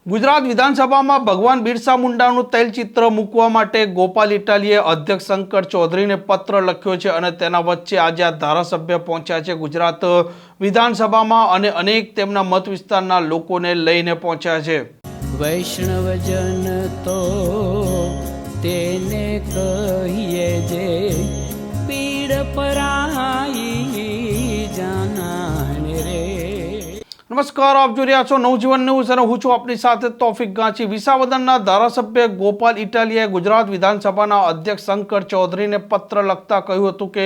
ગુજરાત વિધાનસભામાં ભગવાન બિરસા મુંડાનું તૈલચિત્ર મૂકવા માટે ગોપાલ ઇટાલીએ અધ્યક્ષ શંકર ચૌધરીને પત્ર લખ્યો છે અને તેના વચ્ચે આજે આ ધારાસભ્ય પહોંચ્યા છે ગુજરાત વિધાનસભામાં અને અનેક તેમના મત વિસ્તારના લોકોને લઈને પહોંચ્યા છે। વૈષ્ણવજન તો તેને કહીએ જે પીડ પરાઈ જાનાને રે। નમસ્કાર, આપ જોઈ રહ્યા છો નવજીવન ન્યૂઝ અને હું છું આપની સાથે તોફિક ગાંચી। વિસાવદરના ધારાસભ્ય ગોપાલ ઇટાલીએ ગુજરાત વિધાનસભાના અધ્યક્ષ શંકર ચૌધરીને પત્ર લખતા કહ્યું હતું કે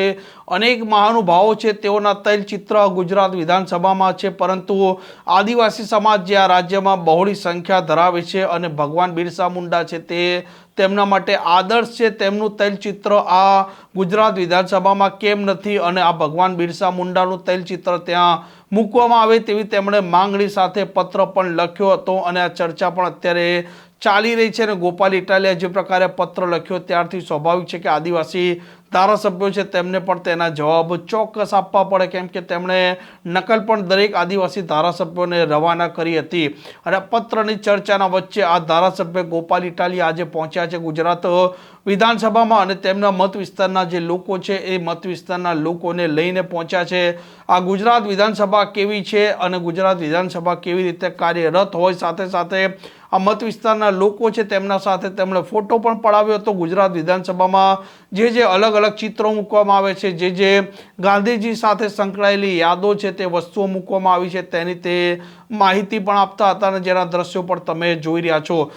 અનેક મહાનુભાવો છે, તેઓના તૈલચિત્ર ગુજરાત વિધાનસભામાં છે, પરંતુ આદિવાસી સમાજ જે આ રાજ્યમાં બહોળી સંખ્યા ધરાવે છે અને ભગવાન બિરસા મુંડા છે તે તેમના માટે આદર્શ છે, તેમનું તૈલચિત્ર આ ગુજરાત વિધાનસભામાં કેમ નથી અને આ ભગવાન બિરસા મુંડાનું તૈલચિત્ર ત્યાં મૂકવામાં આવે તેવી તેમણે માંગણી સાથે પત્ર પણ લખ્યો હતો અને આ ચર્ચા પણ અત્યારે ચાલી રહી છે। અને ગોપાલ ઇટાલીએ જે પ્રકારે પત્ર લખ્યો ત્યારથી સ્વાભાવિક છે કે આદિવાસી ધારાસભ્યો છે તેમને પણ તેના જવાબ ચોક્કસ આપવા પડે, કેમ કે તેમણે નકલ પણ દરેક આદિવાસી ધારાસભ્યોને રવાના કરી હતી અને પત્રની ચર્ચાના વચ્ચે આ ધારાસભ્ય ગોપાલ ઇટાલી આજે પહોંચ્યા છે ગુજરાત વિધાનસભામાં અને તેમના મત વિસ્તારના જે લોકો છે એ મત વિસ્તારના લોકોને લઈને પહોંચ્યા છે। આ ગુજરાત વિધાનસભા કેવી છે અને ગુજરાત વિધાનસભા કેવી રીતે કાર્યરત હોય, સાથે સાથે આ મત વિસ્તારના લોકો છે તેમના સાથે તેમણે ફોટો પણ પડાવ્યો હતો। ગુજરાત વિધાનસભામાં જે અલગ અલગ ચિત્રો મૂકવામાં આવે છે, જે ગાંધીજી સાથે સંકળાયેલી યાદો છે તે વસ્તુઓ મૂકવામાં આવી છે, તેની તે માહિતી પણ આપતા હતા અને જેના દ્રશ્યો પણ તમે જોઈ રહ્યા છો।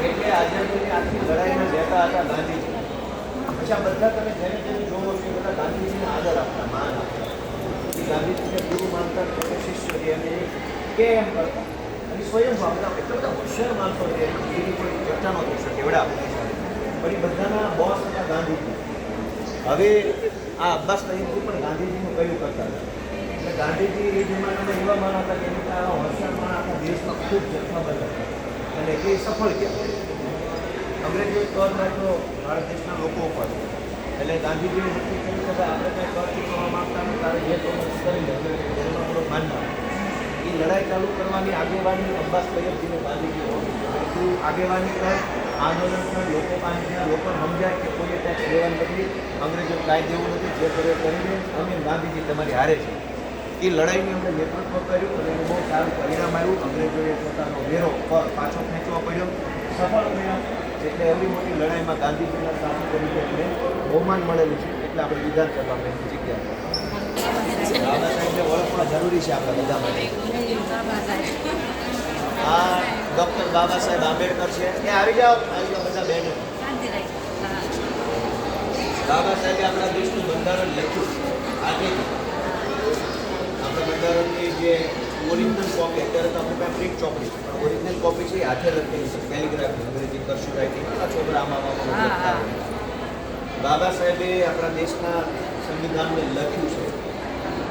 એટલે આઝાદીની આખી લડાઈમાં જતા હતા ગાંધીજી। પછી આ બધા તમે જેને જેને જોવો છો બધા ગાંધીજીને આદર આપતા, માન આપતા, એ ગાંધીજીને ગુરુ માનતા, શિષ્ય છે અને કેમ કરતા અને સ્વયં ભાવના એટલા બધા હોશિયાર માણસો છે એની કોઈ ચર્ચા ન થઈ શકે એવડા પણ એ બધાના બોસ હતા ગાંધીજી। હવે આ અબ્બાસ નઈમપુર પણ ગાંધીજીનું કયું કરતા હતા એટલે ગાંધીજી એ જમાનામાં એવા માણ હતા કે એની હોશિયાર માણ આખા દેશમાં ખૂબ જથ્થાબંધ હતા અને એ સફળ કહેવાય। અંગ્રેજોએ કર નાખ્યો ભારત દેશના લોકો ઉપર, એટલે ગાંધીજીએ નક્કી કર્યું કે આપણે કંઈ કર ચૂકવવા માગતા નથી, તારે જે કરવું કરી લે, એનો આપણો માનના। એ લડાઈ ચાલુ કરવાની આગેવાની અબ્બાસ તૈયબજીને ગાંધીજી હોતી, આગેવાની કર, આંદોલન કર, લોકો પાંચના લોકો સમજાય કે કોઈએ ટેક્સ દેવાનું નથી, અંગ્રેજો કાંઈ દેવું નથી, જે કરે કરીને અમે ગાંધીજી તમારી હારે છે। એ લડાઈની અમને નેતૃત્વ કર્યું અને એનું બહુ સારું પરિણામ આવ્યું। અંગ્રેજોએ પોતાનો વેરો કર પાછો ખેંચવો પડ્યો, સફળ થયા। એટલે એવી મોટી લડાઈમાં ગાંધીજીના સાથી તરીકે એમને બહુમાન મળેલું છે, એટલે આપણે વિધાનસભામાં એની જગ્યા બાબા સાહેબને ઓળખવા જરૂરી છે આપણા બધા માટે। આ ડૉક્ટર બાબા સાહેબ આંબેડકર છે, એ આવી જાઓ બધા બહેનો। બાબા સાહેબે આપણા દેશનું બંધારણ લખ્યું, આજે બંધારણની જે ઓરિજિનલ કોપી અત્યારે તો આપણી પાસે પ્રિન્ટ ચોપડી છે, પણ ઓરિજિનલ કોપી છે એ હાથે લખેલી છે, કેલિગ્રાફી અંગ્રેજી કરશું રાઇટિંગ, આ છોકરા આમાં બાબા સાહેબે આપણા દેશના સંવિધાનને લખ્યું છે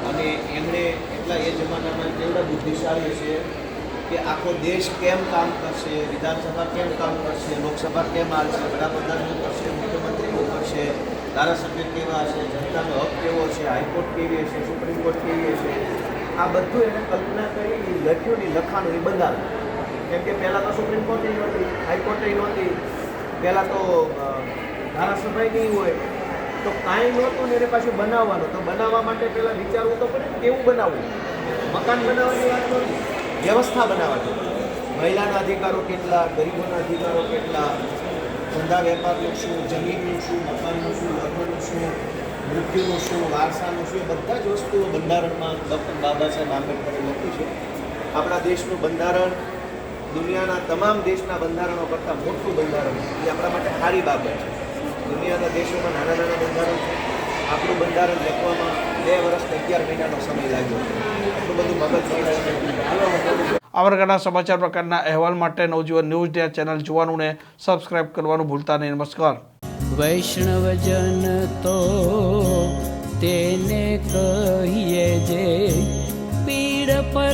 અને એમણે એટલા એ જમાનામાં કેવડા બુદ્ધિશાળી છે કે આખો દેશ કેમ કામ કરશે, વિધાનસભા કેમ કામ કરશે, લોકસભા કેમ આવશે, વડાપ્રધાન શું કરશે, મુખ્યમંત્રી શું કરશે, ધારાસભ્ય કેવા હશે, જનતાનો હક કેવો છે, હાઈકોર્ટ કેવી હશે, સુપ્રીમ કોર્ટ કેવી હશે, આ બધું એને કલ્પના કરી લખ્યું ને લખાણું એ બંધારણ। કેમ કે પહેલાં તો સુપ્રીમ કોર્ટ નહોતી, હાઈકોર્ટ નહોતી, પહેલાં તો ધારાસભા નહીં હોય, તો કાંઈ નહોતું ને એને પાછું બનાવવાનું, તો બનાવવા માટે પહેલાં વિચારવું તો પડે ને કેવું બનાવવું। મકાન બનાવવાની વાત નહોતી, વ્યવસ્થા બનાવવાની, મહિલાના અધિકારો કેટલા, ગરીબોના અધિકારો કેટલા, ધંધા વેપારનું શું, જમીનનું શું, મકાનનું શું, લગ્નનું શું, મૃત્યુનું શું, વારસાનું શું, બધા જ વસ્તુઓ બંધારણમાં ડૉક્ટર બાબા સાહેબ આંબેડકરે લખ્યું છે। આપણા દેશનું બંધારણ દુનિયાના તમામ દેશના બંધારણો કરતાં મોટું બંધારણ છે, એ આપણા માટે સારી બાબત છે। દુનિયાના દેશોમાં નાના નાના બંધારણ છે, આપણું બંધારણ લખવામાં 2 વર્ષ ને 11 મહિનાનો સમય લાગ્યો છે, એટલું બધું મગજ નહીં। આ પ્રકારના સમાચાર પ્રકારના અહેવાલ માટે નવજીવન ન્યૂઝ ચેનલ જોવાનું ને સબસ્ક્રાઇબ કરવાનું ભૂલતા નહીં। નમસ્કાર। વૈષ્ણવજન તો તેને કહીએ જે પીડ પર